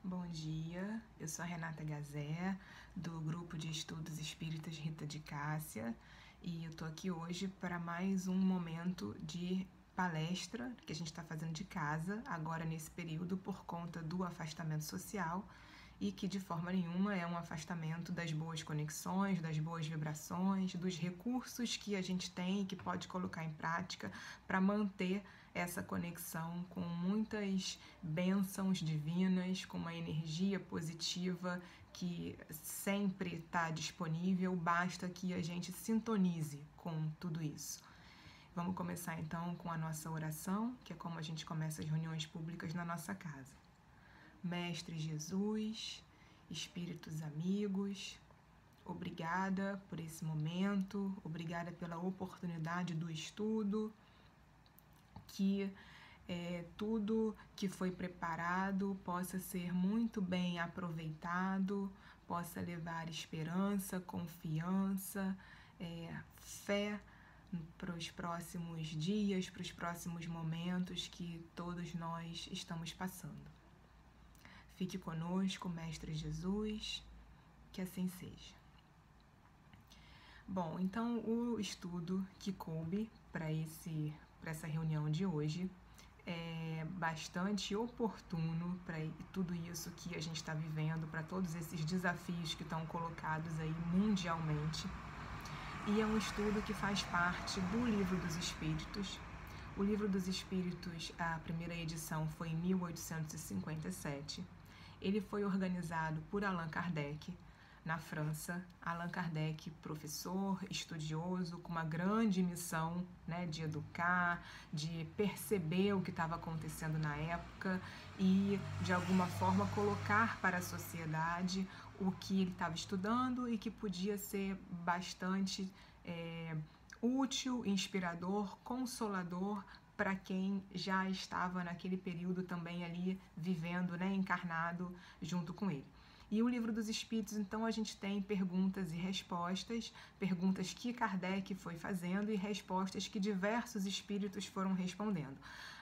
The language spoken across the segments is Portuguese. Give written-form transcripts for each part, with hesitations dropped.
Bom dia, eu sou a Renata Gazé, do Grupo de Estudos Espíritas Rita de Cássia, e eu tô aqui hoje para mais um momento de palestra que a gente está fazendo de casa, agora nesse período por conta do afastamento social, e que de forma nenhuma é um afastamento das boas conexões, das boas vibrações, dos recursos que a gente tem e que pode colocar em prática para manter essa conexão com muitas bênçãos divinas, com uma energia positiva que sempre está disponível, basta que a gente sintonize com tudo isso. Vamos começar então com a nossa oração, que é como a gente começa as reuniões públicas na nossa casa. Mestre Jesus, espíritos amigos, obrigada por esse momento, obrigada pela oportunidade do estudo, que tudo que foi preparado possa ser muito bem aproveitado, possa levar esperança, confiança, fé para os próximos dias, para os próximos momentos que todos nós estamos passando. Fique conosco, Mestre Jesus, que assim seja. Bom, então o estudo que coube para essa reunião de hoje é bastante oportuno para tudo isso que a gente está vivendo, para todos esses desafios que estão colocados aí mundialmente. E é um estudo que faz parte do Livro dos Espíritos. O Livro dos Espíritos, a primeira edição foi em 1857. Ele foi organizado por Allan Kardec, na França. Allan Kardec, professor, estudioso, com uma grande missão, né, de educar, de perceber o que estava acontecendo na época e, de alguma forma, colocar para a sociedade o que ele estava estudando e que podia ser bastante útil, inspirador, consolador para quem já estava naquele período também ali vivendo, né, encarnado junto com ele. E o Livro dos Espíritos, então, a gente tem perguntas e respostas, perguntas que Kardec foi fazendo e respostas que diversos espíritos foram respondendo.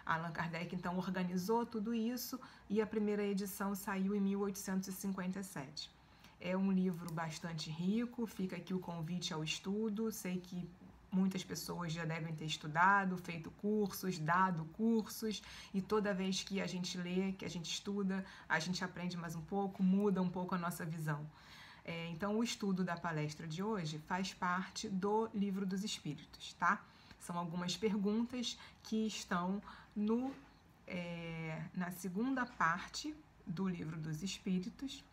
Allan Kardec, então, organizou tudo isso e a primeira edição saiu em 1857. É um livro bastante rico, fica aqui o convite ao estudo, sei que muitas pessoas já devem ter estudado, feito cursos, dado cursos, e toda vez que a gente lê, que a gente estuda, a gente aprende mais um pouco, muda um pouco a nossa visão. Então, o estudo da palestra de hoje faz parte do Livro dos Espíritos, tá? São algumas perguntas que estão na segunda parte do Livro dos Espíritos,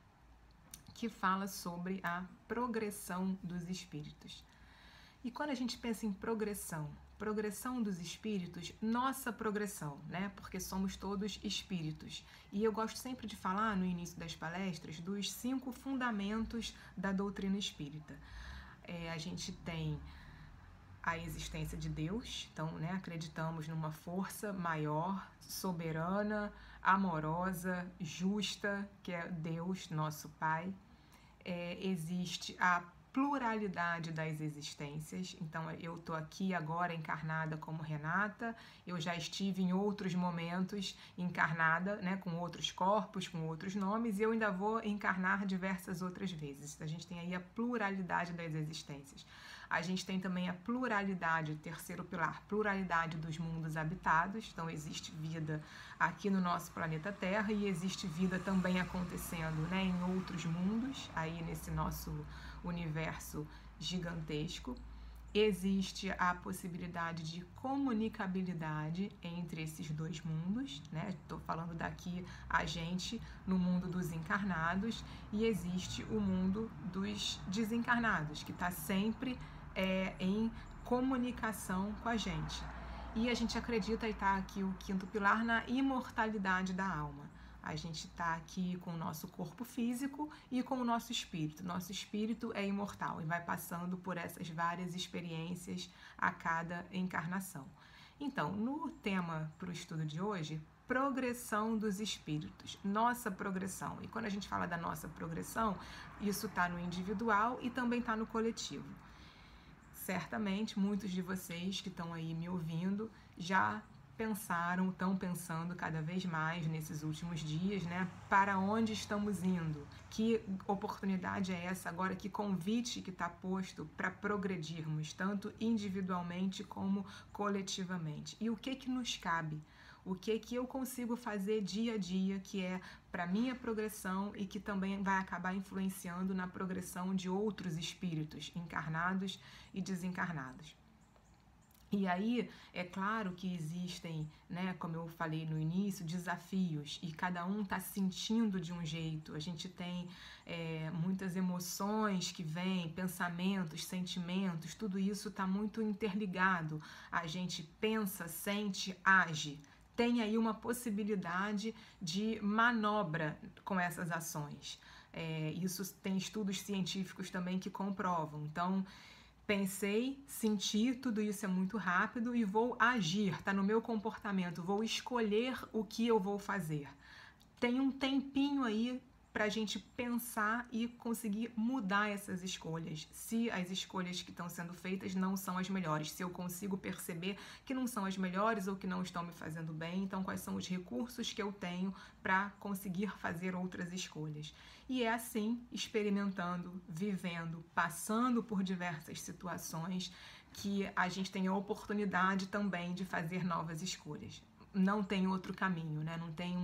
que fala sobre a progressão dos espíritos. E quando a gente pensa em progressão dos espíritos, nossa progressão, né? Porque somos todos espíritos. E eu gosto sempre de falar no início das palestras dos 5 fundamentos da doutrina espírita. A gente tem a existência de Deus, então, né, acreditamos numa força maior, soberana, amorosa, justa, que é Deus, nosso Pai. Existe a pluralidade das existências, então eu estou aqui agora encarnada como Renata, eu já estive em outros momentos encarnada, né, com outros corpos, com outros nomes, e eu ainda vou encarnar diversas outras vezes. A gente tem aí a pluralidade das existências. A gente tem também a pluralidade, terceiro pilar, pluralidade dos mundos habitados, então existe vida aqui no nosso planeta Terra e existe vida também acontecendo, né, em outros mundos, aí nesse nosso universo gigantesco. Existe a possibilidade de comunicabilidade entre esses dois mundos, né? Estou falando daqui a gente no mundo dos encarnados, e existe o mundo dos desencarnados, que está sempre em comunicação com a gente. E a gente acredita, e está aqui o quinto pilar, na imortalidade da alma. A gente está aqui com o nosso corpo físico e com o nosso espírito. Nosso espírito é imortal e vai passando por essas várias experiências a cada encarnação. Então, no tema para o estudo de hoje, progressão dos espíritos, nossa progressão. E quando a gente fala da nossa progressão, isso está no individual e também está no coletivo. Certamente, muitos de vocês que estão aí me ouvindo já estão pensando cada vez mais nesses últimos dias, né? Para onde estamos indo? Que oportunidade é essa agora? Que convite que está posto para progredirmos, tanto individualmente como coletivamente? E o que nos cabe? O que eu consigo fazer dia a dia que é para minha progressão e que também vai acabar influenciando na progressão de outros espíritos encarnados e desencarnados. E aí, é claro que existem, né, como eu falei no início, desafios e cada um está sentindo de um jeito. A gente tem muitas emoções que vêm, pensamentos, sentimentos, tudo isso está muito interligado. A gente pensa, sente, age. Tem aí uma possibilidade de manobra com essas ações. Isso tem estudos científicos também que comprovam. Então, pensei, senti, tudo isso é muito rápido e vou agir, está no meu comportamento, vou escolher o que eu vou fazer. Tem um tempinho aí para a gente pensar e conseguir mudar essas escolhas. Se as escolhas que estão sendo feitas não são as melhores, se eu consigo perceber que não são as melhores ou que não estão me fazendo bem, então quais são os recursos que eu tenho para conseguir fazer outras escolhas. E é assim, experimentando, vivendo, passando por diversas situações, que a gente tem a oportunidade também de fazer novas escolhas. Não tem outro caminho, né? Não tem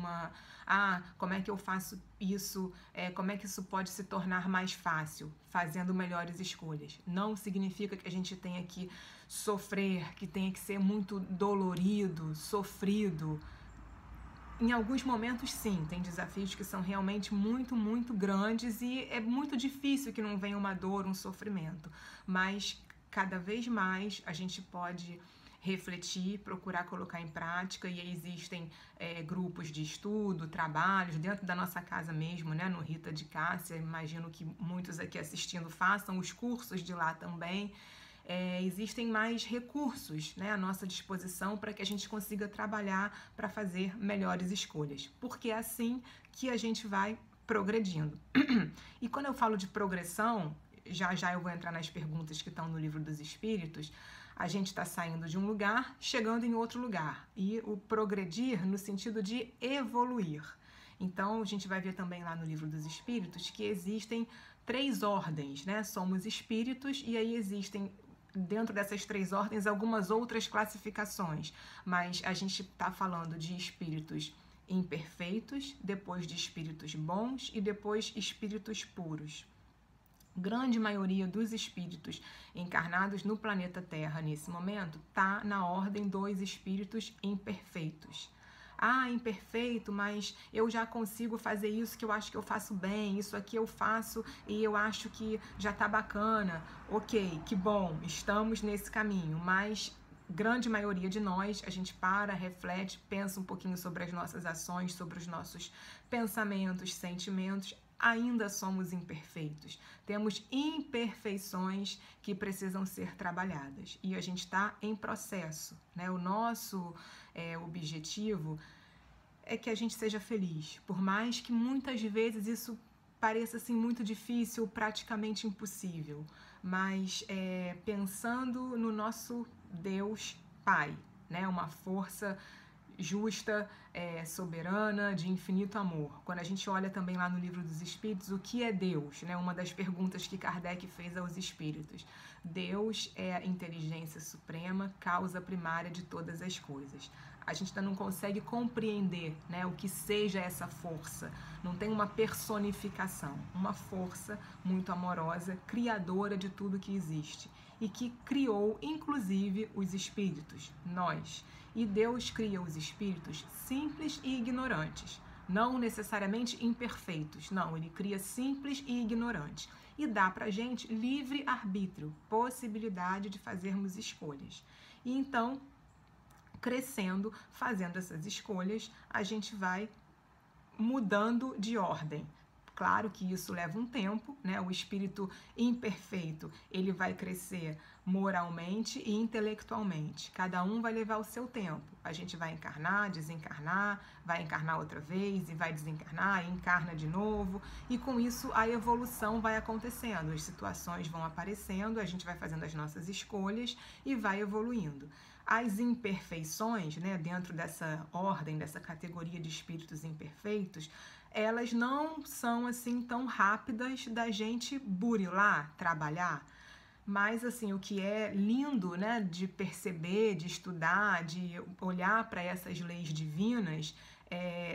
como é que eu faço isso? Como é que isso pode se tornar mais fácil? Fazendo melhores escolhas. Não significa que a gente tenha que sofrer, que tenha que ser muito dolorido, sofrido. Em alguns momentos, sim, tem desafios que são realmente muito, muito grandes e é muito difícil que não venha uma dor, um sofrimento. Mas, cada vez mais, a gente pode refletir, procurar colocar em prática, e existem grupos de estudo, trabalhos, dentro da nossa casa mesmo, né, no Rita de Cássia, imagino que muitos aqui assistindo façam os cursos de lá também. Existem mais recursos, né, à nossa disposição para que a gente consiga trabalhar para fazer melhores escolhas, porque é assim que a gente vai progredindo. E quando eu falo de progressão, já eu vou entrar nas perguntas que estão no Livro dos Espíritos. A gente está saindo de um lugar, chegando em outro lugar, e o progredir no sentido de evoluir. Então, a gente vai ver também lá no Livro dos Espíritos que existem 3 ordens, né? Somos espíritos e aí existem, dentro dessas 3 ordens, algumas outras classificações, mas a gente está falando de espíritos imperfeitos, depois de espíritos bons e depois espíritos puros. Grande maioria dos espíritos encarnados no planeta Terra nesse momento está na ordem dos espíritos imperfeitos. Imperfeito, mas eu já consigo fazer isso que eu acho que eu faço bem, isso aqui eu faço e eu acho que já tá bacana. Ok, que bom, estamos nesse caminho, mas grande maioria de nós, a gente para, reflete, pensa um pouquinho sobre as nossas ações, sobre os nossos pensamentos, sentimentos, ainda somos imperfeitos. Temos imperfeições que precisam ser trabalhadas e a gente está em processo, né? O nosso objetivo é que a gente seja feliz, por mais que muitas vezes isso pareça assim muito difícil, praticamente impossível, mas pensando no nosso Deus Pai, né? Uma força justa, soberana, de infinito amor. Quando a gente olha também lá no Livro dos Espíritos, o que é Deus? Né? Uma das perguntas que Kardec fez aos espíritos. Deus é a inteligência suprema, causa primária de todas as coisas. A gente ainda não consegue compreender, né, o que seja essa força. Não tem uma personificação. Uma força muito amorosa, criadora de tudo que existe. E que criou, inclusive, os espíritos, nós. E Deus cria os espíritos simples e ignorantes, não necessariamente imperfeitos, não, ele cria simples e ignorantes. E dá pra gente livre arbítrio, possibilidade de fazermos escolhas. E então, crescendo, fazendo essas escolhas, a gente vai mudando de ordem. Claro que isso leva um tempo, né? O espírito imperfeito, ele vai crescer moralmente e intelectualmente. Cada um vai levar o seu tempo. A gente vai encarnar, desencarnar, vai encarnar outra vez e vai desencarnar e encarna de novo. E com isso a evolução vai acontecendo, as situações vão aparecendo, a gente vai fazendo as nossas escolhas e vai evoluindo. As imperfeições, né, dentro dessa ordem, dessa categoria de espíritos imperfeitos, elas não são assim tão rápidas da gente burilar, trabalhar. Mas assim, o que é lindo, né, de perceber, de estudar, de olhar para essas leis divinas,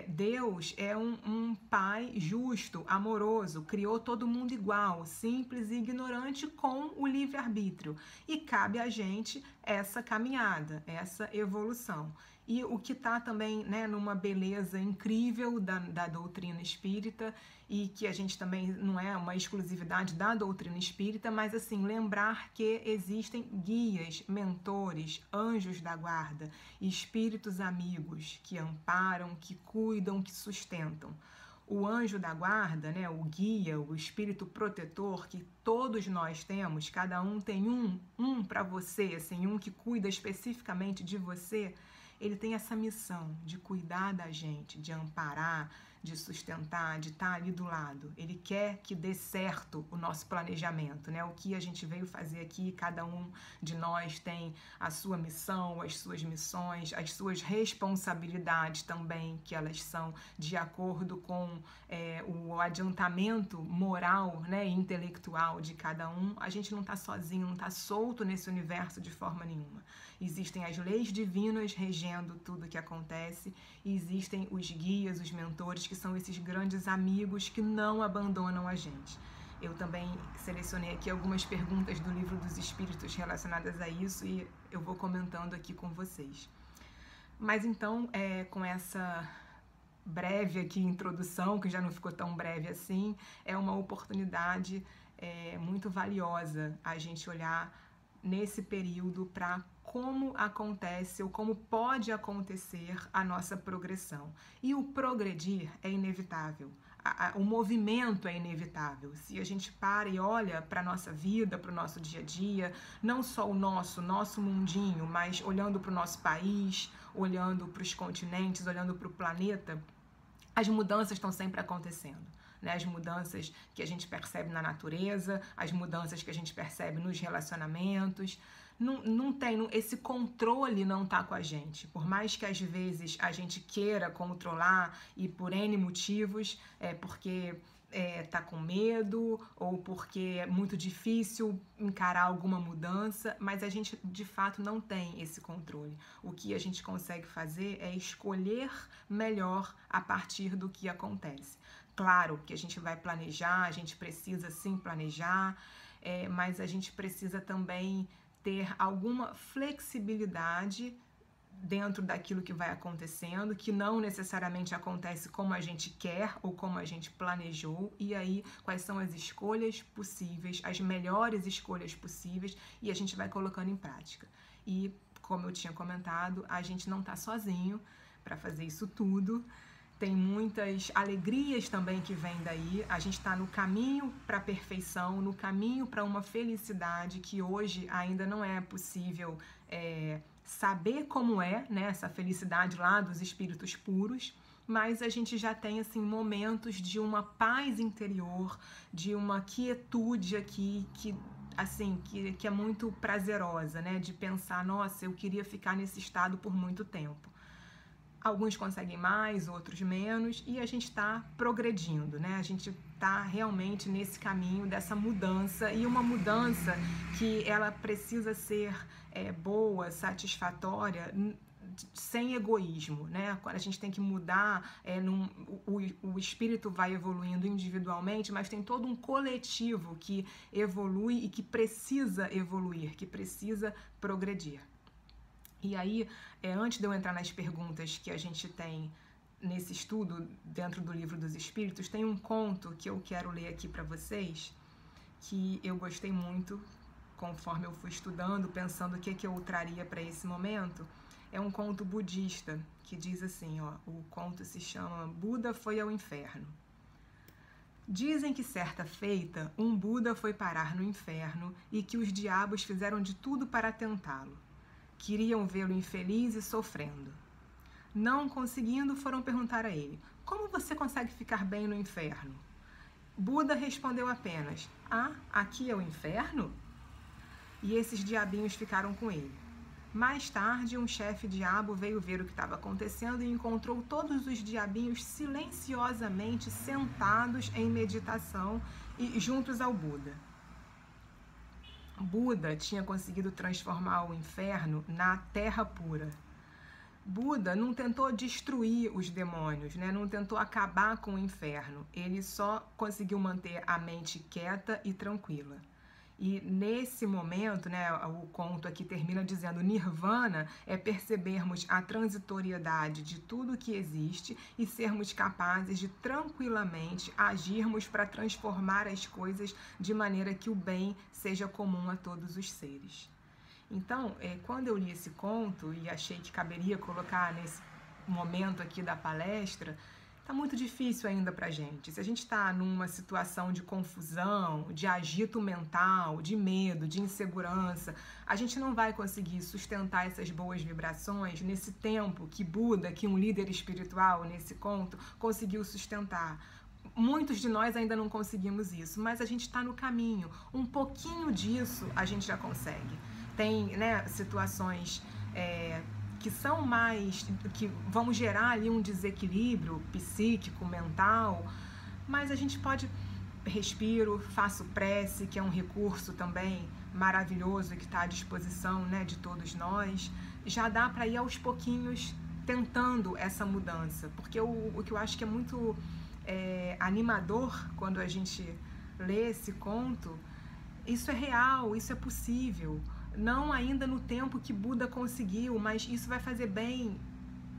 Deus é um pai justo, amoroso, criou todo mundo igual, simples e ignorante com o livre-arbítrio. E cabe a gente essa caminhada, essa evolução. E o que está também, né, numa beleza incrível da doutrina espírita, e que a gente também não é uma exclusividade da doutrina espírita, mas assim, lembrar que existem guias, mentores, anjos da guarda, espíritos amigos que amparam, que cuidam, que sustentam. O anjo da guarda, né, o guia, o espírito protetor que todos nós temos, cada um tem um para você, assim, um que cuida especificamente de você. Ele tem essa missão de cuidar da gente, de amparar, de sustentar, de estar ali do lado. Ele quer que dê certo o nosso planejamento, né? O que a gente veio fazer aqui, cada um de nós tem a sua missão, as suas missões, as suas responsabilidades também, que elas são de acordo com o adiantamento moral, né, e intelectual de cada um. A gente não está sozinho, não está solto nesse universo de forma nenhuma. Existem as leis divinas regendo tudo que acontece e existem os guias, os mentores, que são esses grandes amigos que não abandonam a gente. Eu também selecionei aqui algumas perguntas do Livro dos Espíritos relacionadas a isso e eu vou comentando aqui com vocês. Mas então, com essa breve aqui introdução, que já não ficou tão breve assim, é uma oportunidade muito valiosa a gente olhar nesse período para como acontece ou como pode acontecer a nossa progressão. E o progredir é inevitável. O movimento é inevitável. Se a gente para e olha para a nossa vida, para o nosso dia a dia, não só o nosso mundinho, mas olhando para o nosso país, olhando para os continentes, olhando para o planeta, as mudanças estão sempre acontecendo. Né? As mudanças que a gente percebe na natureza, as mudanças que a gente percebe nos relacionamentos. Não tem, esse controle não está com a gente. Por mais que às vezes a gente queira controlar e por N motivos, porque tá com medo ou porque é muito difícil encarar alguma mudança, mas a gente de fato não tem esse controle. O que a gente consegue fazer é escolher melhor a partir do que acontece. Claro que a gente vai planejar, a gente precisa sim planejar, mas a gente precisa também ter alguma flexibilidade dentro daquilo que vai acontecendo, que não necessariamente acontece como a gente quer ou como a gente planejou, e aí quais são as escolhas possíveis, as melhores escolhas possíveis, e a gente vai colocando em prática. E, como eu tinha comentado, a gente não está sozinho para fazer isso tudo. Tem muitas alegrias também que vêm daí. A gente está no caminho para a perfeição, no caminho para uma felicidade que hoje ainda não é possível saber como né, essa felicidade lá dos espíritos puros, mas a gente já tem assim momentos de uma paz interior, de uma quietude aqui que é muito prazerosa, né, de pensar, nossa, eu queria ficar nesse estado por muito tempo. Alguns conseguem mais, outros menos, e a gente está progredindo, né? A gente está realmente nesse caminho dessa mudança, e uma mudança que ela precisa ser boa, satisfatória, sem egoísmo, né? A gente tem que mudar, o espírito vai evoluindo individualmente, mas tem todo um coletivo que evolui e que precisa evoluir, que precisa progredir. E aí, antes de eu entrar nas perguntas que a gente tem nesse estudo dentro do Livro dos Espíritos, tem um conto que eu quero ler aqui para vocês, que eu gostei muito, conforme eu fui estudando, pensando o que eu traria para esse momento. É um conto budista, que diz assim, o conto se chama Buda foi ao inferno. Dizem que certa feita, um Buda foi parar no inferno e que os diabos fizeram de tudo para tentá-lo. Queriam vê-lo infeliz e sofrendo. Não conseguindo, foram perguntar a ele: como você consegue ficar bem no inferno? Buda respondeu apenas: aqui é o inferno? E esses diabinhos ficaram com ele. Mais tarde, um chefe diabo veio ver o que estava acontecendo e encontrou todos os diabinhos silenciosamente sentados em meditação e juntos ao Buda. Buda tinha conseguido transformar o inferno na terra pura. Buda não tentou destruir os demônios, né? Não tentou acabar com o inferno. Ele só conseguiu manter a mente quieta e tranquila. E nesse momento, né, o conto aqui termina dizendo: Nirvana é percebermos a transitoriedade de tudo que existe e sermos capazes de tranquilamente agirmos para transformar as coisas de maneira que o bem seja comum a todos os seres. Então, quando eu li esse conto e achei que caberia colocar nesse momento aqui da palestra, tá muito difícil ainda pra gente. Se a gente está numa situação de confusão, de agito mental, de medo, de insegurança, a gente não vai conseguir sustentar essas boas vibrações nesse tempo que Buda, que um líder espiritual nesse conto, conseguiu sustentar. Muitos de nós ainda não conseguimos isso, mas a gente está no caminho. Um pouquinho disso a gente já consegue. Tem, né, situações que são mais, que vão gerar ali um desequilíbrio psíquico, mental, mas a gente pode, respiro, faço prece, que é um recurso também maravilhoso que está à disposição, né, de todos nós. Já dá para ir aos pouquinhos tentando essa mudança, porque o que eu acho que é muito animador quando a gente lê esse conto, isso é real, isso é possível. Não ainda no tempo que Buda conseguiu, mas isso vai fazer bem,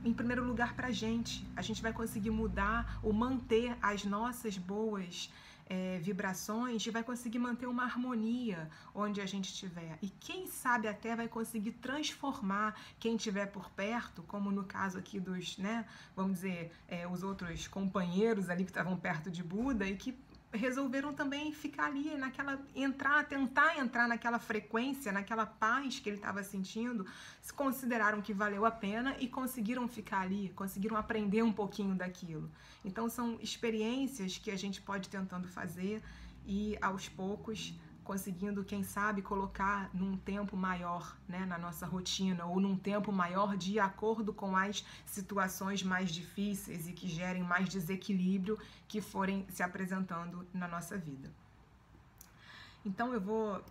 em primeiro lugar, para a gente. A gente vai conseguir mudar ou manter as nossas boas vibrações e vai conseguir manter uma harmonia onde a gente estiver. E quem sabe até vai conseguir transformar quem estiver por perto, como no caso aqui dos, né, vamos dizer, os outros companheiros ali que estavam perto de Buda e que resolveram também ficar ali tentar entrar naquela frequência, naquela paz que ele estava sentindo, consideraram que valeu a pena e conseguiram ficar ali, conseguiram aprender um pouquinho daquilo. Então são experiências que a gente pode ir tentando fazer e aos poucos conseguindo, quem sabe, colocar num tempo maior, né, na nossa rotina, ou num tempo maior de acordo com as situações mais difíceis e que gerem mais desequilíbrio que forem se apresentando na nossa vida. Então eu vou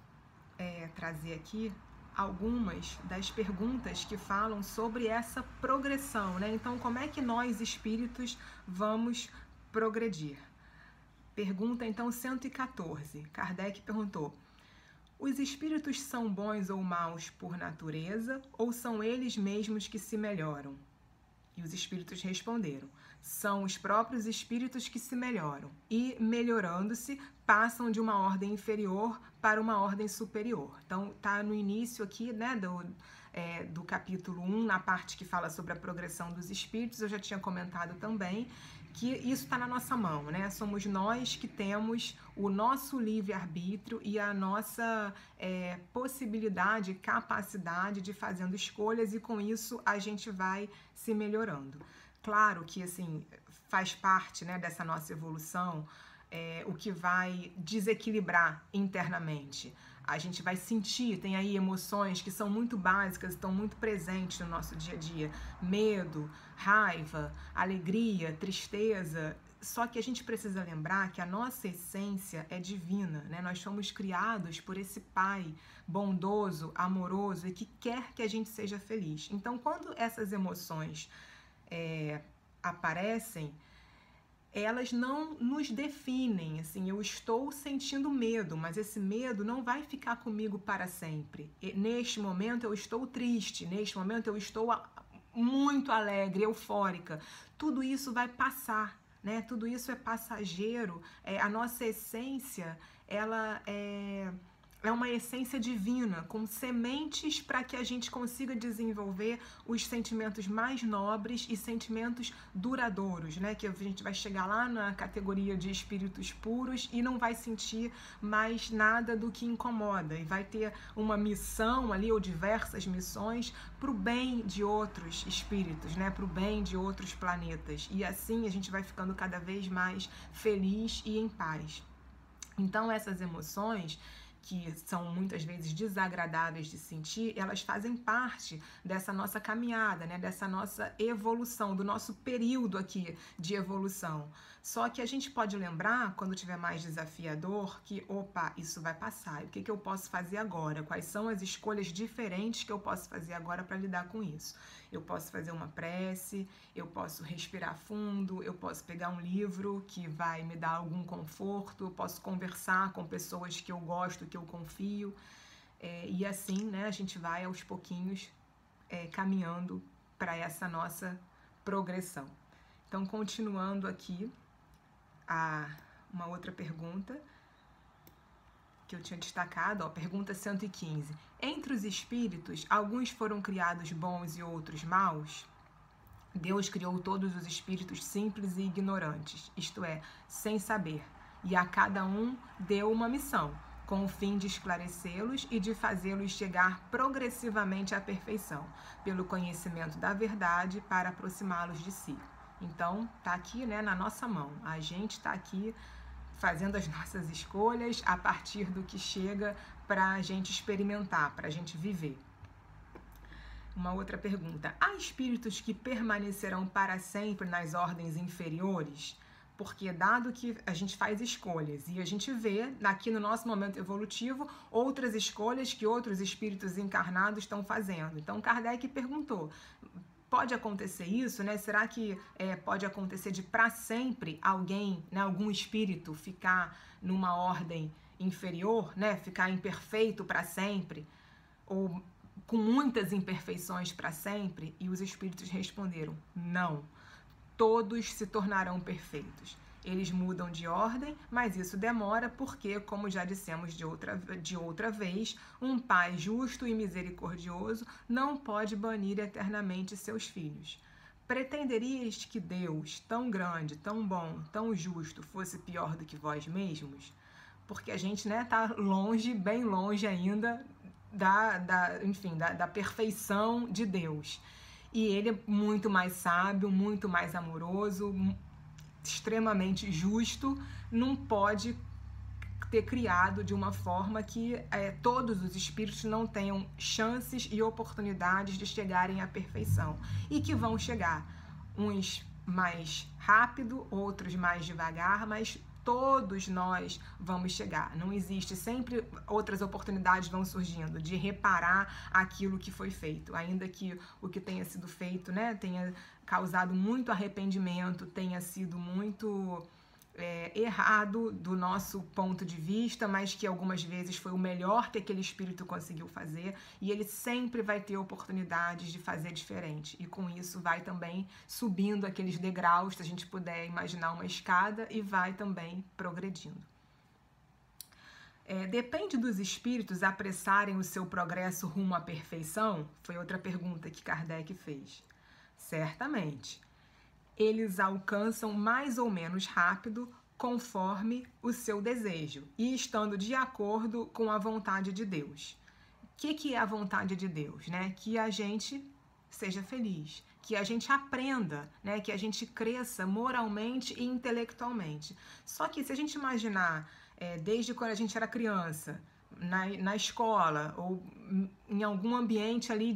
trazer aqui algumas das perguntas que falam sobre essa progressão, né? Então, como é que nós, espíritos, vamos progredir? Pergunta, então, 114. Kardec perguntou: os espíritos são bons ou maus por natureza, ou são eles mesmos que se melhoram? E os espíritos responderam: são os próprios espíritos que se melhoram e, melhorando-se, passam de uma ordem inferior para uma ordem superior. Então, tá no início aqui, né, do capítulo 1, na parte que fala sobre a progressão dos espíritos. Eu já tinha comentado também que isso está na nossa mão, né? Somos nós que temos o nosso livre-arbítrio e a nossa possibilidade, capacidade de fazendo escolhas, e com isso a gente vai se melhorando. Claro que, assim, faz parte, né, dessa nossa evolução o que vai desequilibrar internamente. A gente vai sentir, tem aí emoções que são muito básicas, estão muito presentes no nosso dia a dia. Medo, raiva, alegria, tristeza. Só que a gente precisa lembrar que a nossa essência é divina, né? Nós somos criados por esse Pai bondoso, amoroso e que quer que a gente seja feliz. Então, quando essas emoções aparecem, elas não nos definem, assim, eu estou sentindo medo, mas esse medo não vai ficar comigo para sempre. Neste momento eu estou triste, neste momento eu estou muito alegre, eufórica. Tudo isso vai passar, né? Tudo isso é passageiro. A nossa essência, ela é uma essência divina, com sementes para que a gente consiga desenvolver os sentimentos mais nobres e sentimentos duradouros, né? Que a gente vai chegar lá na categoria de espíritos puros e não vai sentir mais nada do que incomoda, e vai ter uma missão ali, ou diversas missões, para o bem de outros espíritos, né? Para o bem de outros planetas. E assim a gente vai ficando cada vez mais feliz e em paz. Então essas emoções que são muitas vezes desagradáveis de sentir, elas fazem parte dessa nossa caminhada, né? Dessa nossa evolução, do nosso período aqui de evolução. Só que a gente pode lembrar, quando tiver mais desafiador, que, opa, isso vai passar. O que eu posso fazer agora? Quais são as escolhas diferentes que eu posso fazer agora para lidar com isso? Eu posso fazer uma prece, eu posso respirar fundo, eu posso pegar um livro que vai me dar algum conforto, eu posso conversar com pessoas que eu gosto, que eu confio, e assim, né, a gente vai aos pouquinhos caminhando para essa nossa progressão. Então, continuando aqui, uma outra pergunta que eu tinha destacado, pergunta 115. Entre os espíritos, alguns foram criados bons e outros maus? Deus criou todos os espíritos simples e ignorantes, isto é, sem saber, e a cada um deu uma missão, com o fim de esclarecê-los e de fazê-los chegar progressivamente à perfeição, pelo conhecimento da verdade, para aproximá-los de si. Então, está aqui, né, na nossa mão. A gente está aqui fazendo as nossas escolhas a partir do que chega para a gente experimentar, para a gente viver. Uma outra pergunta. Há espíritos que permanecerão para sempre nas ordens inferiores? Porque dado que a gente faz escolhas e a gente vê aqui no nosso momento evolutivo outras escolhas que outros espíritos encarnados estão fazendo. Então Kardec perguntou, pode acontecer isso, né? Será que pode acontecer de para sempre alguém, né, algum espírito ficar numa ordem inferior, né? Ficar imperfeito para sempre? Ou com muitas imperfeições para sempre? E os espíritos responderam, não. Todos se tornarão perfeitos. Eles mudam de ordem, mas isso demora porque, como já dissemos de outra vez, um pai justo e misericordioso não pode banir eternamente seus filhos. Pretenderias que Deus, tão grande, tão bom, tão justo, fosse pior do que vós mesmos? Porque a gente, né, tá longe, bem longe ainda da perfeição de Deus. E ele é muito mais sábio, muito mais amoroso, extremamente justo, não pode ter criado de uma forma que todos os espíritos não tenham chances e oportunidades de chegarem à perfeição. E que vão chegar, uns mais rápido, outros mais devagar, mas todos nós vamos chegar. Não existe, sempre outras oportunidades vão surgindo de reparar aquilo que foi feito, ainda que o que tenha sido feito, né, tenha causado muito arrependimento, tenha sido muito errado do nosso ponto de vista, mas que algumas vezes foi o melhor que aquele espírito conseguiu fazer, e ele sempre vai ter oportunidades de fazer diferente, e com isso vai também subindo aqueles degraus, se a gente puder imaginar uma escada, e vai também progredindo. Depende dos espíritos apressarem o seu progresso rumo à perfeição? Foi outra pergunta que Kardec fez. Certamente. Eles alcançam mais ou menos rápido conforme o seu desejo e estando de acordo com a vontade de Deus. O que é a vontade de Deus, né? Que a gente seja feliz, que a gente aprenda, né? Que a gente cresça moralmente e intelectualmente. Só que se a gente imaginar, desde quando a gente era criança, na escola ou em algum ambiente ali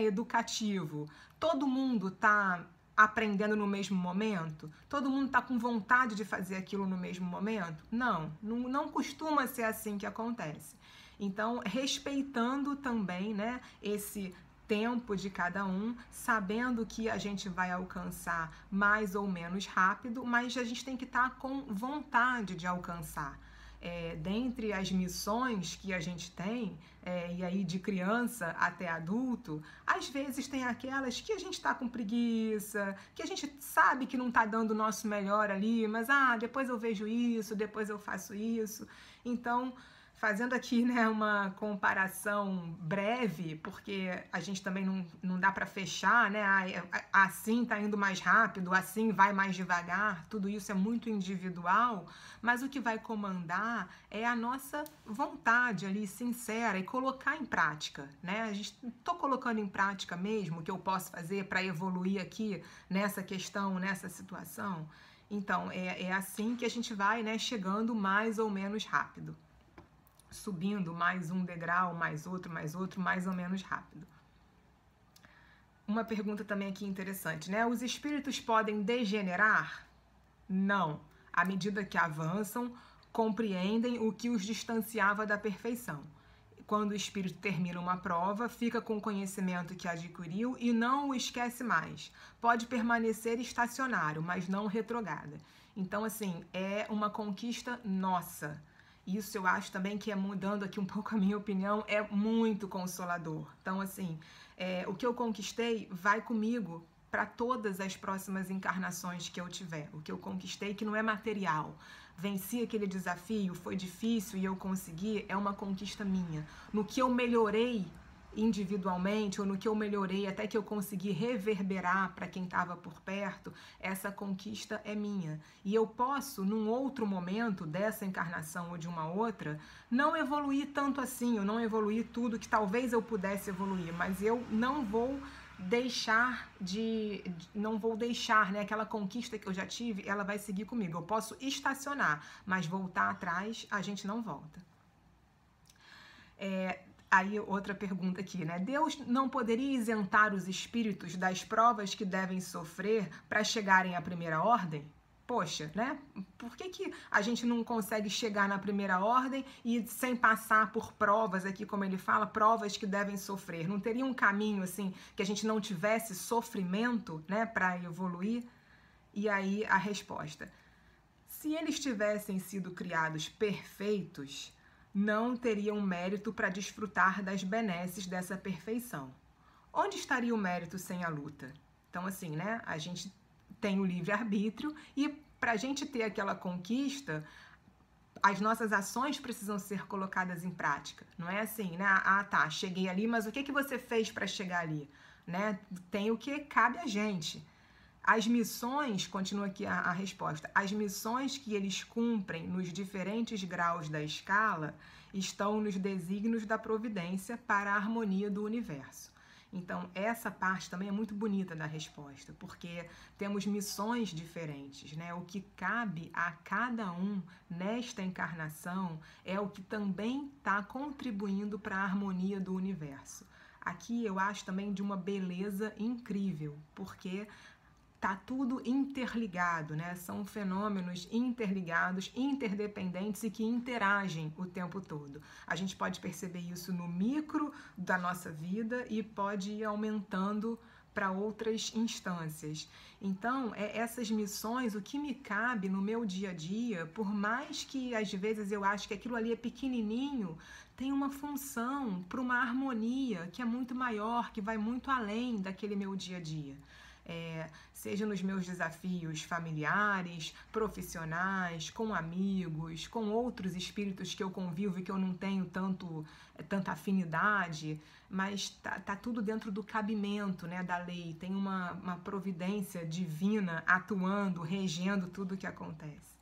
educativo, todo mundo está aprendendo no mesmo momento? Todo mundo está com vontade de fazer aquilo no mesmo momento? Não costuma ser assim que acontece. Então, respeitando também, né, esse tempo de cada um, sabendo que a gente vai alcançar mais ou menos rápido, mas a gente tem que estar com vontade de alcançar. Dentre as missões que a gente tem, e aí de criança até adulto, às vezes tem aquelas que a gente está com preguiça, que a gente sabe que não está dando o nosso melhor ali, mas depois eu vejo isso, depois eu faço isso. Então, fazendo aqui, né, uma comparação breve, porque a gente também não dá para fechar, né? Assim está indo mais rápido, assim vai mais devagar, tudo isso é muito individual, mas o que vai comandar é a nossa vontade ali, sincera, e colocar em prática, né? A gente estou colocando em prática mesmo o que eu posso fazer para evoluir aqui nessa questão, nessa situação. Então, é assim que a gente vai, né, chegando mais ou menos rápido. subindo mais um degrau, mais outro, mais ou menos rápido. Uma pergunta também aqui interessante, né? Os espíritos podem degenerar? Não. À medida que avançam, compreendem o que os distanciava da perfeição. Quando o espírito termina uma prova, fica com o conhecimento que adquiriu e não o esquece mais. Pode permanecer estacionário, mas não retrograda. Então, assim, é uma conquista nossa. Isso eu acho também que, mudando aqui um pouco a minha opinião, é muito consolador. Então, assim, o que eu conquistei vai comigo para todas as próximas encarnações que eu tiver. O que eu conquistei que não é material. Venci aquele desafio, foi difícil e eu consegui, é uma conquista minha. No que eu melhorei individualmente, ou no que eu melhorei até que eu consegui reverberar para quem estava por perto, essa conquista é minha. E eu posso, num outro momento dessa encarnação ou de uma outra, não evoluir tanto assim, eu não evoluir tudo que talvez eu pudesse evoluir, mas eu não vou deixar, né, aquela conquista que eu já tive, ela vai seguir comigo. Eu posso estacionar, mas voltar atrás, a gente não volta. Aí outra pergunta aqui, né? Deus não poderia isentar os espíritos das provas que devem sofrer para chegarem à primeira ordem? Poxa, né? Por que a gente não consegue chegar na primeira ordem e sem passar por provas aqui, como ele fala, provas que devem sofrer? Não teria um caminho assim que a gente não tivesse sofrimento, né, para evoluir? E aí a resposta: se eles tivessem sido criados perfeitos, não teriam mérito para desfrutar das benesses dessa perfeição. Onde estaria o mérito sem a luta? Então, assim, né? A gente tem o livre-arbítrio e para a gente ter aquela conquista, as nossas ações precisam ser colocadas em prática. Não é assim, né? Ah, tá, cheguei ali, mas o que você fez para chegar ali? Né? Tem o que cabe a gente. As missões, continua aqui a resposta, as missões que eles cumprem nos diferentes graus da escala estão nos desígnios da providência para a harmonia do universo. Então, essa parte também é muito bonita da resposta, porque temos missões diferentes, né? O que cabe a cada um nesta encarnação é o que também está contribuindo para a harmonia do universo. Aqui eu acho também de uma beleza incrível, porque tá tudo interligado, né? São fenômenos interligados, interdependentes e que interagem o tempo todo. A gente pode perceber isso no micro da nossa vida e pode ir aumentando para outras instâncias. Então, essas missões, o que me cabe no meu dia a dia, por mais que às vezes eu acho que aquilo ali é pequenininho, tem uma função para uma harmonia que é muito maior, que vai muito além daquele meu dia a dia. Seja nos meus desafios familiares, profissionais, com amigos, com outros espíritos que eu convivo e que eu não tenho tanta afinidade, mas tá tudo dentro do cabimento, né, da lei. Tem uma providência divina atuando, regendo tudo o que acontece.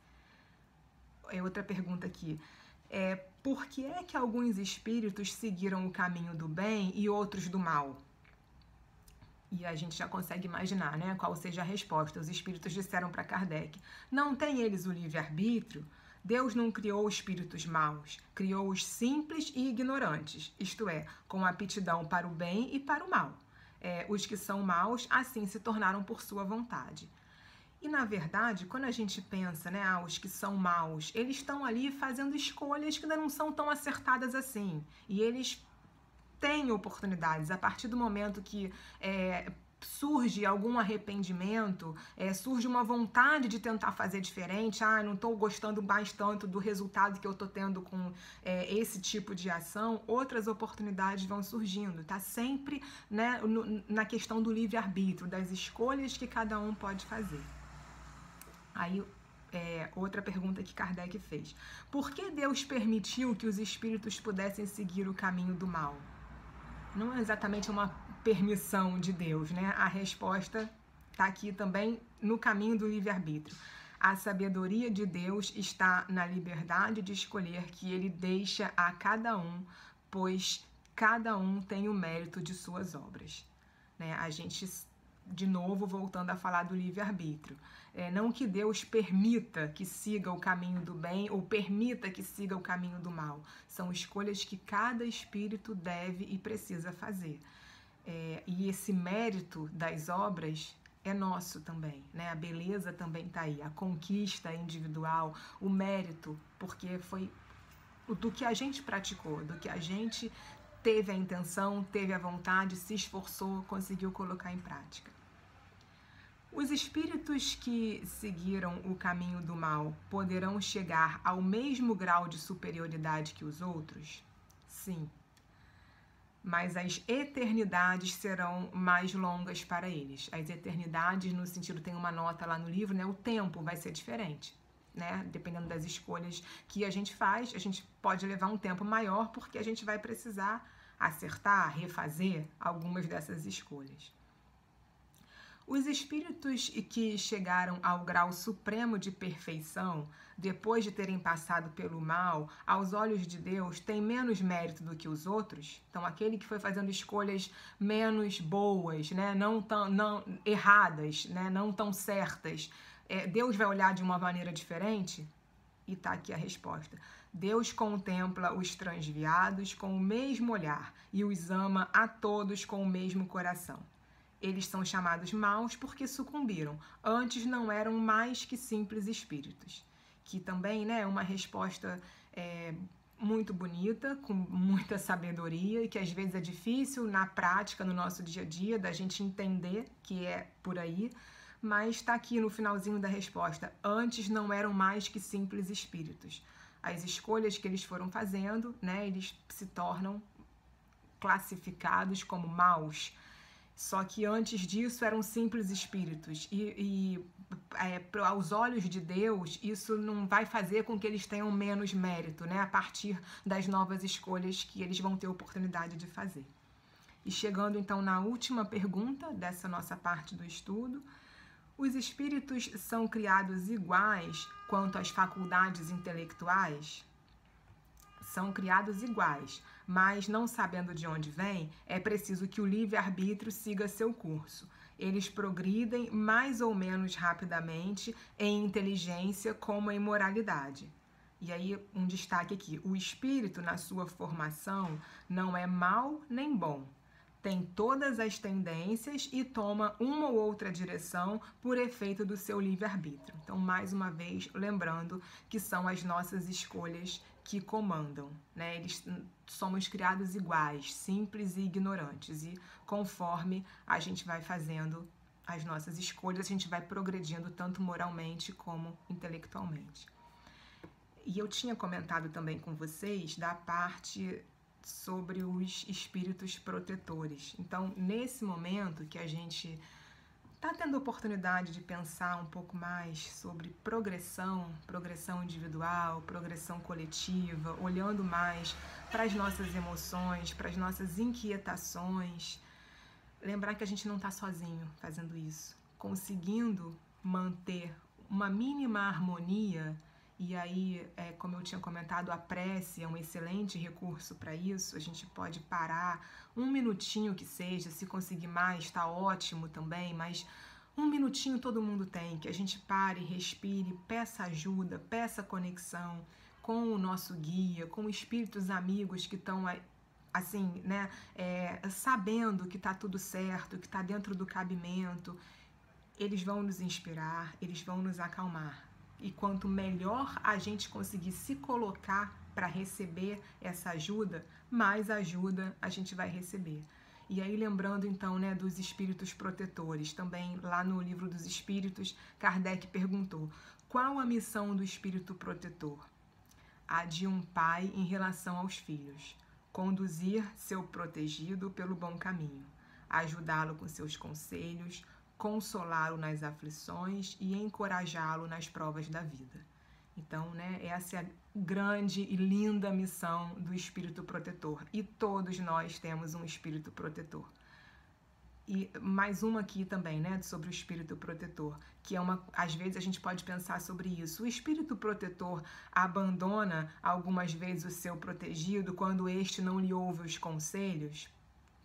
Outra pergunta aqui. Por que é que alguns espíritos seguiram o caminho do bem e outros do mal? E a gente já consegue imaginar, né, qual seja a resposta. Os espíritos disseram para Kardec: não têm eles o livre-arbítrio? Deus não criou espíritos maus, criou-os simples e ignorantes, isto é, com aptidão para o bem e para o mal. Os que são maus, assim se tornaram por sua vontade. E, na verdade, quando a gente pensa, né, os que são maus, eles estão ali fazendo escolhas que ainda não são tão acertadas assim. E eles têm oportunidades. A partir do momento que surge algum arrependimento, surge uma vontade de tentar fazer diferente, não estou gostando mais tanto do resultado que eu estou tendo com esse tipo de ação, outras oportunidades vão surgindo. Está sempre, né, na questão do livre-arbítrio, das escolhas que cada um pode fazer. Aí, outra pergunta que Kardec fez: por que Deus permitiu que os espíritos pudessem seguir o caminho do mal? Não é exatamente uma permissão de Deus, né? A resposta está aqui também no caminho do livre-arbítrio. A sabedoria de Deus está na liberdade de escolher que Ele deixa a cada um, pois cada um tem o mérito de suas obras. Né? A gente, de novo, voltando a falar do livre-arbítrio. Não que Deus permita que siga o caminho do bem ou permita que siga o caminho do mal. São escolhas que cada espírito deve e precisa fazer. E esse mérito das obras é nosso também, né? A beleza também está aí, a conquista individual, o mérito, porque foi do que a gente praticou, do que a gente teve a intenção, teve a vontade, se esforçou, conseguiu colocar em prática. Os espíritos que seguiram o caminho do mal poderão chegar ao mesmo grau de superioridade que os outros? Sim. Mas as eternidades serão mais longas para eles. As eternidades, no sentido, tem uma nota lá no livro, né? O tempo vai ser diferente, né? Dependendo das escolhas que a gente faz, a gente pode levar um tempo maior porque a gente vai precisar acertar, refazer algumas dessas escolhas. Os espíritos que chegaram ao grau supremo de perfeição, depois de terem passado pelo mal, aos olhos de Deus, têm menos mérito do que os outros? Então, aquele que foi fazendo escolhas menos boas, né? não erradas, né? Não tão certas, Deus vai olhar de uma maneira diferente? E está aqui a resposta. Deus contempla os transviados com o mesmo olhar e os ama a todos com o mesmo coração. Eles são chamados maus porque sucumbiram. Antes não eram mais que simples espíritos. Que também, né, é uma resposta muito bonita, com muita sabedoria, e que às vezes é difícil na prática, no nosso dia a dia, da gente entender que é por aí, mas está aqui no finalzinho da resposta. Antes não eram mais que simples espíritos. As escolhas que eles foram fazendo, né, eles se tornam classificados como maus. Só que antes disso eram simples espíritos aos olhos de Deus isso não vai fazer com que eles tenham menos mérito, né? A partir das novas escolhas que eles vão ter oportunidade de fazer. E chegando então na última pergunta dessa nossa parte do estudo, os espíritos são criados iguais quanto às faculdades intelectuais? São criados iguais, mas não sabendo de onde vem, é preciso que o livre-arbítrio siga seu curso. Eles progridem mais ou menos rapidamente em inteligência como em moralidade. E aí, um destaque aqui: o espírito, na sua formação, não é mau nem bom. Tem todas as tendências e toma uma ou outra direção por efeito do seu livre-arbítrio. Então, mais uma vez, lembrando que são as nossas escolhas que comandam, né? Somos criados iguais, simples e ignorantes, e conforme a gente vai fazendo as nossas escolhas, a gente vai progredindo tanto moralmente como intelectualmente. E eu tinha comentado também com vocês da parte sobre os espíritos protetores. Então, nesse momento que a gente está tendo a oportunidade de pensar um pouco mais sobre progressão individual, progressão coletiva, olhando mais para as nossas emoções, para as nossas inquietações, lembrar que a gente não está sozinho fazendo isso, conseguindo manter uma mínima harmonia. E aí, como eu tinha comentado, a prece é um excelente recurso para isso. A gente pode parar um minutinho que seja, se conseguir mais, está ótimo também, mas um minutinho todo mundo tem, que a gente pare, respire, peça ajuda, peça conexão com o nosso guia, com espíritos amigos que estão assim, né, sabendo que está tudo certo, que está dentro do cabimento. Eles vão nos inspirar, eles vão nos acalmar. E quanto melhor a gente conseguir se colocar para receber essa ajuda, mais ajuda a gente vai receber. E aí, lembrando então, né, dos espíritos protetores, também lá no Livro dos Espíritos, Kardec perguntou: qual a missão do espírito protetor? A de um pai em relação aos filhos: conduzir seu protegido pelo bom caminho, ajudá-lo com seus conselhos, consolá-lo nas aflições e encorajá-lo nas provas da vida. Então, né, essa é a grande e linda missão do espírito protetor. E todos nós temos um espírito protetor. E mais uma aqui também, né, sobre o espírito protetor, que às vezes a gente pode pensar sobre isso. O espírito protetor abandona algumas vezes o seu protegido quando este não lhe ouve os conselhos?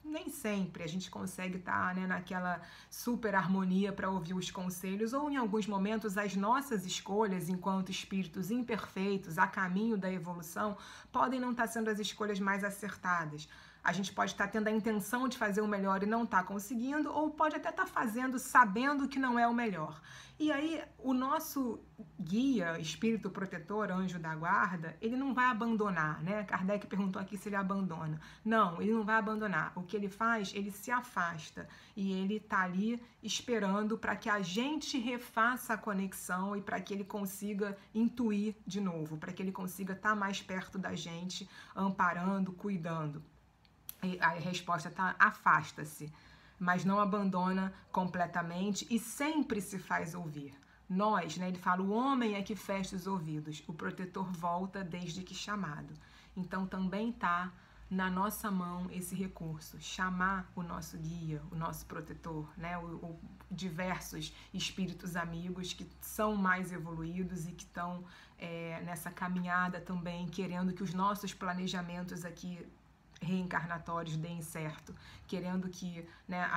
nem sempre a gente consegue estar, né, naquela super harmonia para ouvir os conselhos, ou em alguns momentos as nossas escolhas enquanto espíritos imperfeitos a caminho da evolução podem não estar sendo as escolhas mais acertadas. A gente pode estar tendo a intenção de fazer o melhor e não estar conseguindo, ou pode até estar fazendo sabendo que não é o melhor. E aí, o nosso guia, espírito protetor, anjo da guarda, ele não vai abandonar, né? Kardec perguntou aqui se ele abandona. Não, ele não vai abandonar. O que ele faz, ele se afasta e ele está ali esperando para que a gente refaça a conexão e para que ele consiga intuir de novo, para que ele consiga estar mais perto da gente, amparando, cuidando. E a resposta está: afasta-se, mas não abandona completamente e sempre se faz ouvir. Nós, né, ele fala, o homem é que fecha os ouvidos, o protetor volta desde que chamado. Então também está na nossa mão esse recurso, chamar o nosso guia, o nosso protetor, né, o diversos espíritos amigos que são mais evoluídos e que estão nessa caminhada também, querendo que os nossos planejamentos aqui reencarnatórios deem certo, querendo que, né,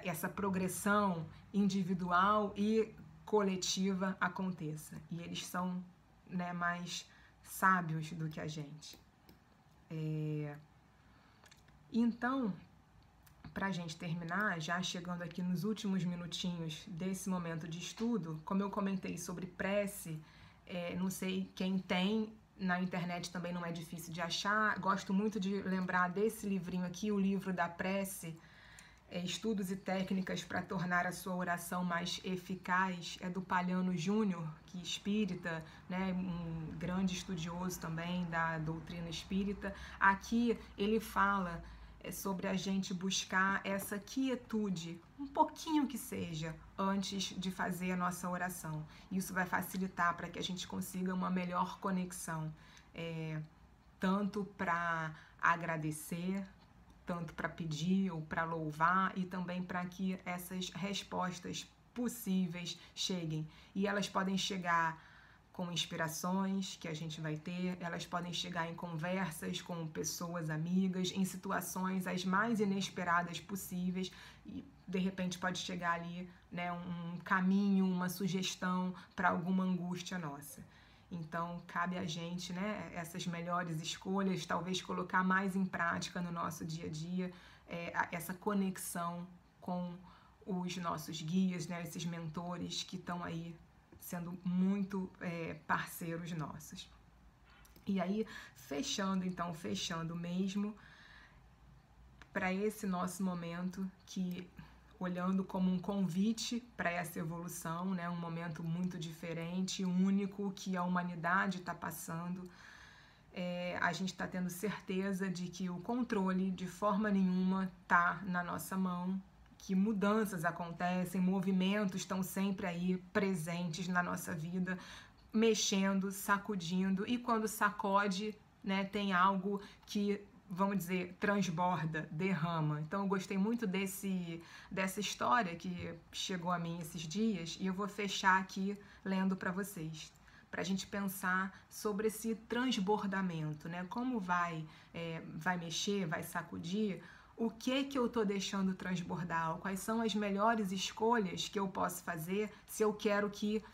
essa progressão individual e coletiva aconteça. E eles são, né, mais sábios do que a gente. Então, para a gente terminar, já chegando aqui nos últimos minutinhos desse momento de estudo, como eu comentei sobre prece, não sei quem tem, na internet também não é difícil de achar. Gosto muito de lembrar desse livrinho aqui, o livro da prece, Estudos e Técnicas para Tornar a Sua Oração Mais Eficaz, é do Palhano Júnior, que é espírita, né, um grande estudioso também da doutrina espírita. Aqui ele fala sobre a gente buscar essa quietude, um pouquinho que seja, antes de fazer a nossa oração. Isso vai facilitar para que a gente consiga uma melhor conexão, tanto para agradecer, tanto para pedir ou para louvar, e também para que essas respostas possíveis cheguem. E elas podem chegar com inspirações que a gente vai ter, elas podem chegar em conversas com pessoas amigas, em situações as mais inesperadas possíveis, e de repente pode chegar ali, né, um caminho, uma sugestão para alguma angústia nossa. Então, cabe a gente, né, essas melhores escolhas, talvez colocar mais em prática no nosso dia a dia, essa conexão com os nossos guias, né, esses mentores que estão aí sendo muito parceiros nossos. E aí, fechando mesmo, para esse nosso momento, que olhando como um convite para essa evolução, né, um momento muito diferente, único, que a humanidade está passando, a gente está tendo certeza de que o controle, de forma nenhuma, está na nossa mão, que mudanças acontecem, movimentos estão sempre aí presentes na nossa vida, mexendo, sacudindo, e quando sacode, né, tem algo que, vamos dizer, transborda, derrama. Então eu gostei muito dessa história que chegou a mim esses dias, e eu vou fechar aqui lendo para vocês, para a gente pensar sobre esse transbordamento, né? Como vai mexer, vai sacudir, o que eu estou deixando transbordar, quais são as melhores escolhas que eu posso fazer se eu quero que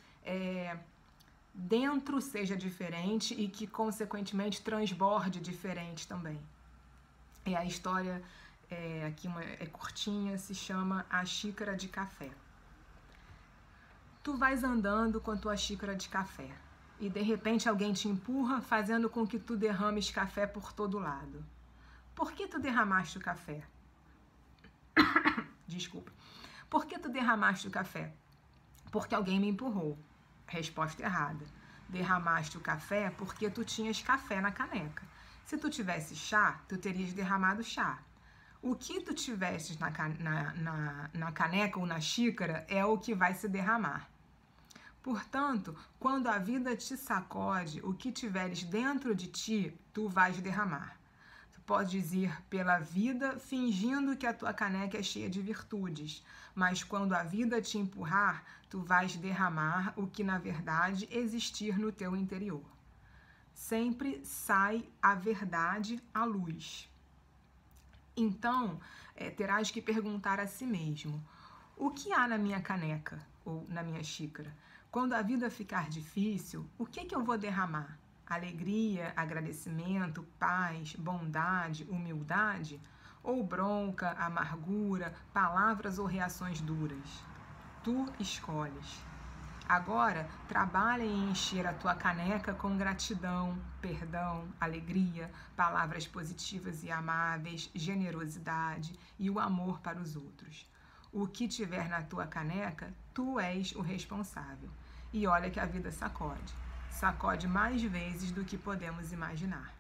dentro seja diferente e que, consequentemente, transborde diferente também. E a história, aqui é curtinha, se chama A Xícara de Café. Tu vais andando com a tua xícara de café e, de repente, alguém te empurra, fazendo com que tu derrames café por todo lado. Por que tu derramaste o café? Desculpa. Por que tu derramaste o café? Porque alguém me empurrou. Resposta errada. Derramaste o café porque tu tinhas café na caneca. Se tu tivesse chá, tu terias derramado chá. O que tu tivesses na caneca ou na xícara é o que vai se derramar. Portanto, quando a vida te sacode, o que tiveres dentro de ti, tu vais derramar. Tu podes ir pela vida fingindo que a tua caneca é cheia de virtudes, mas quando a vida te empurrar, tu vais derramar o que na verdade existir no teu interior. Sempre sai a verdade à luz. Então, terás que perguntar a si mesmo: o que há na minha caneca ou na minha xícara? Quando a vida ficar difícil, o que eu vou derramar? Alegria, agradecimento, paz, bondade, humildade? Ou bronca, amargura, palavras ou reações duras? Tu escolhes. Agora, trabalha em encher a tua caneca com gratidão, perdão, alegria, palavras positivas e amáveis, generosidade e o amor para os outros. O que tiver na tua caneca, tu és o responsável. E olha que a vida sacode. Sacode mais vezes do que podemos imaginar.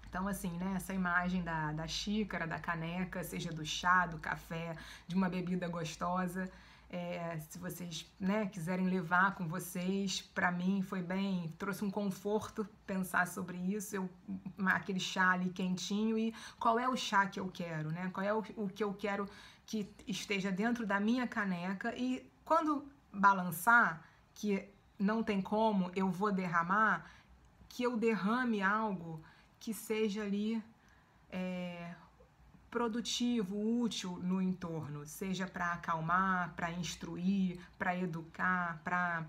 Então, assim, né, essa imagem da xícara, da caneca, seja do chá, do café, de uma bebida gostosa, se vocês, né, quiserem levar com vocês, para mim foi bem, trouxe um conforto pensar sobre isso, aquele chá ali quentinho, e qual é o chá que eu quero, né? Qual é o que eu quero que esteja dentro da minha caneca, e quando balançar, que não tem como, eu vou derramar, que eu derrame algo que seja ali produtivo, útil no entorno, seja para acalmar, para instruir, para educar, para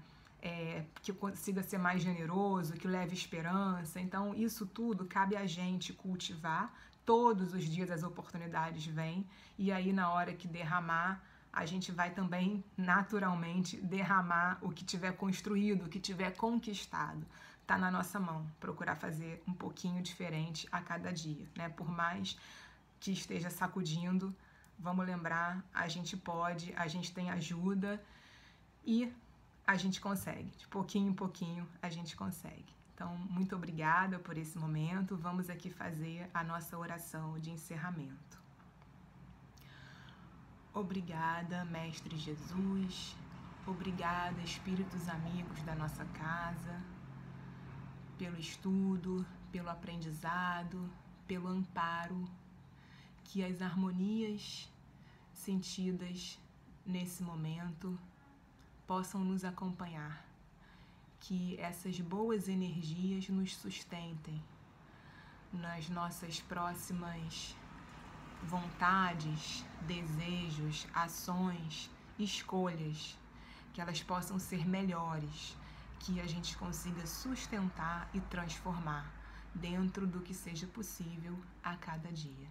que consiga ser mais generoso, que leve esperança. Então, isso tudo cabe a gente cultivar. Todos os dias as oportunidades vêm, e aí na hora que derramar, a gente vai também naturalmente derramar o que tiver construído, o que tiver conquistado. Tá na nossa mão procurar fazer um pouquinho diferente a cada dia, né? Por mais que esteja sacudindo, vamos lembrar, a gente pode, a gente tem ajuda e a gente consegue. De pouquinho em pouquinho a gente consegue. Então, muito obrigada por esse momento. Vamos aqui fazer a nossa oração de encerramento. Obrigada, Mestre Jesus. Obrigada, espíritos amigos da nossa casa, pelo estudo, pelo aprendizado, pelo amparo. Que as harmonias sentidas nesse momento possam nos acompanhar. Que essas boas energias nos sustentem nas nossas próximas vontades, desejos, ações, escolhas, que elas possam ser melhores, que a gente consiga sustentar e transformar dentro do que seja possível a cada dia.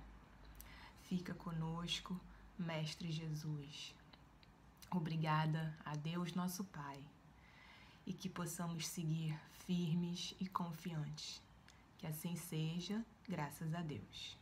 Fica conosco, Mestre Jesus. Obrigada a Deus nosso Pai, e que possamos seguir firmes e confiantes. Que assim seja, graças a Deus.